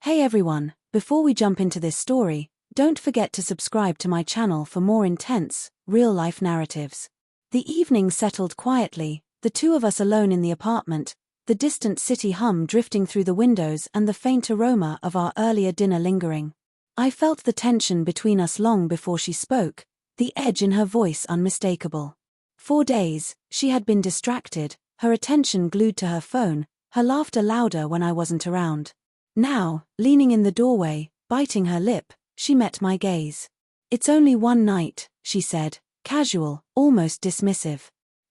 Hey everyone, before we jump into this story, don't forget to subscribe to my channel for more intense, real-life narratives. The evening settled quietly, the two of us alone in the apartment, the distant city hum drifting through the windows and the faint aroma of our earlier dinner lingering. I felt the tension between us long before she spoke, the edge in her voice unmistakable. For days, she had been distracted, her attention glued to her phone, her laughter louder when I wasn't around. Now, leaning in the doorway, biting her lip, she met my gaze. "It's only one night," she said, casual, almost dismissive.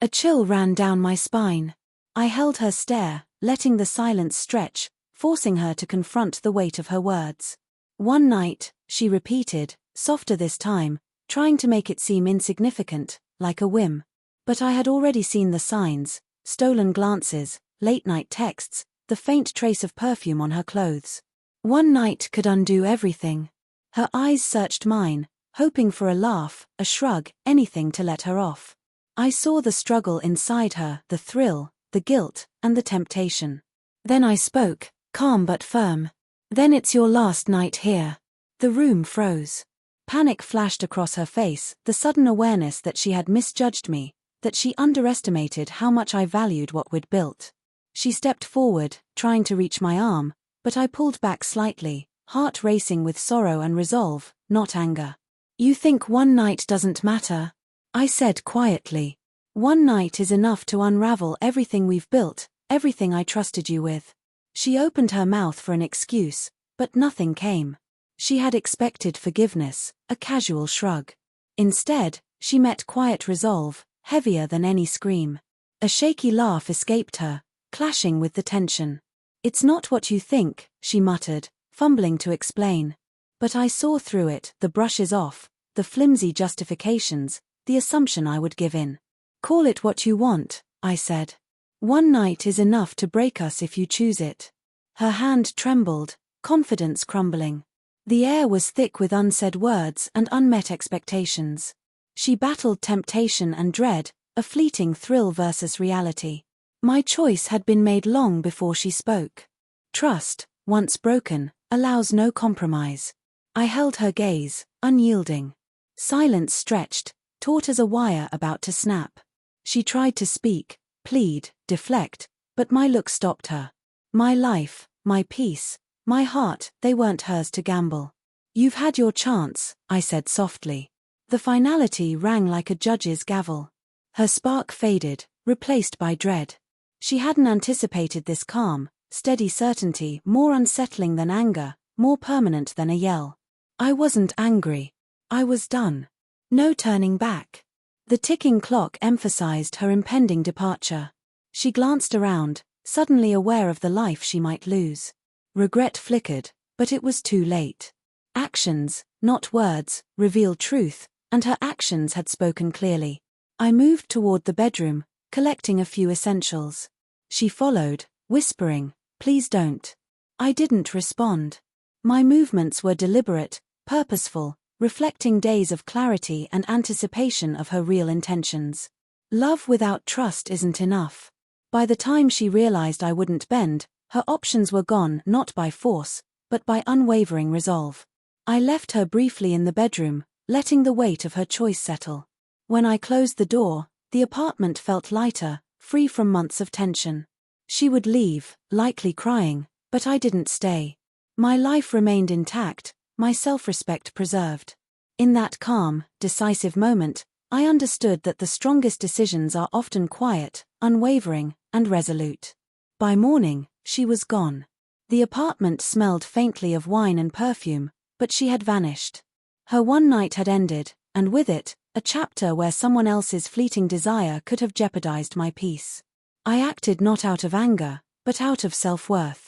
A chill ran down my spine. I held her stare, letting the silence stretch, forcing her to confront the weight of her words. "One night," she repeated, softer this time, trying to make it seem insignificant, like a whim. But I had already seen the signs: stolen glances, late-night texts, the faint trace of perfume on her clothes. One night could undo everything. Her eyes searched mine, hoping for a laugh, a shrug, anything to let her off. I saw the struggle inside her, the thrill, the guilt, and the temptation. Then I spoke, calm but firm. "Then it's your last night here." The room froze. Panic flashed across her face, the sudden awareness that she had misjudged me, that she underestimated how much I valued what we'd built. She stepped forward, trying to reach my arm, but I pulled back slightly, heart racing with sorrow and resolve, not anger. "You think one night doesn't matter?" I said quietly. "One night is enough to unravel everything we've built, everything I trusted you with." She opened her mouth for an excuse, but nothing came. She had expected forgiveness, a casual shrug. Instead, she met quiet resolve, heavier than any scream. A shaky laugh escaped her, clashing with the tension. "It's not what you think," she muttered, fumbling to explain. But I saw through it, the brushes off, the flimsy justifications, the assumption I would give in. "Call it what you want," I said. "One night is enough to break us if you choose it." Her hand trembled, confidence crumbling. The air was thick with unsaid words and unmet expectations. She battled temptation and dread, a fleeting thrill versus reality. My choice had been made long before she spoke. Trust, once broken, allows no compromise. I held her gaze, unyielding. Silence stretched, taut as a wire about to snap. She tried to speak, plead, deflect, but my look stopped her. My life, my peace, my heart, they weren't hers to gamble. "You've had your chance," I said softly. The finality rang like a judge's gavel. Her spark faded, replaced by dread. She hadn't anticipated this calm, steady certainty, more unsettling than anger, more permanent than a yell. I wasn't angry. I was done. No turning back. The ticking clock emphasized her impending departure. She glanced around, suddenly aware of the life she might lose. Regret flickered, but it was too late. Actions, not words, revealed truth, and her actions had spoken clearly. I moved toward the bedroom, collecting a few essentials. She followed, whispering, "Please don't." I didn't respond. My movements were deliberate, purposeful, reflecting days of clarity and anticipation of her real intentions. Love without trust isn't enough. By the time she realized I wouldn't bend, her options were gone not by force, but by unwavering resolve. I left her briefly in the bedroom, letting the weight of her choice settle. When I closed the door, the apartment felt lighter, free from months of tension. She would leave, likely crying, but I didn't stay. My life remained intact, my self-respect preserved. In that calm, decisive moment, I understood that the strongest decisions are often quiet, unwavering, and resolute. By morning, she was gone. The apartment smelled faintly of wine and perfume, but she had vanished. Her one night had ended, and with it, a chapter where someone else's fleeting desire could have jeopardized my peace. I acted not out of anger, but out of self-worth.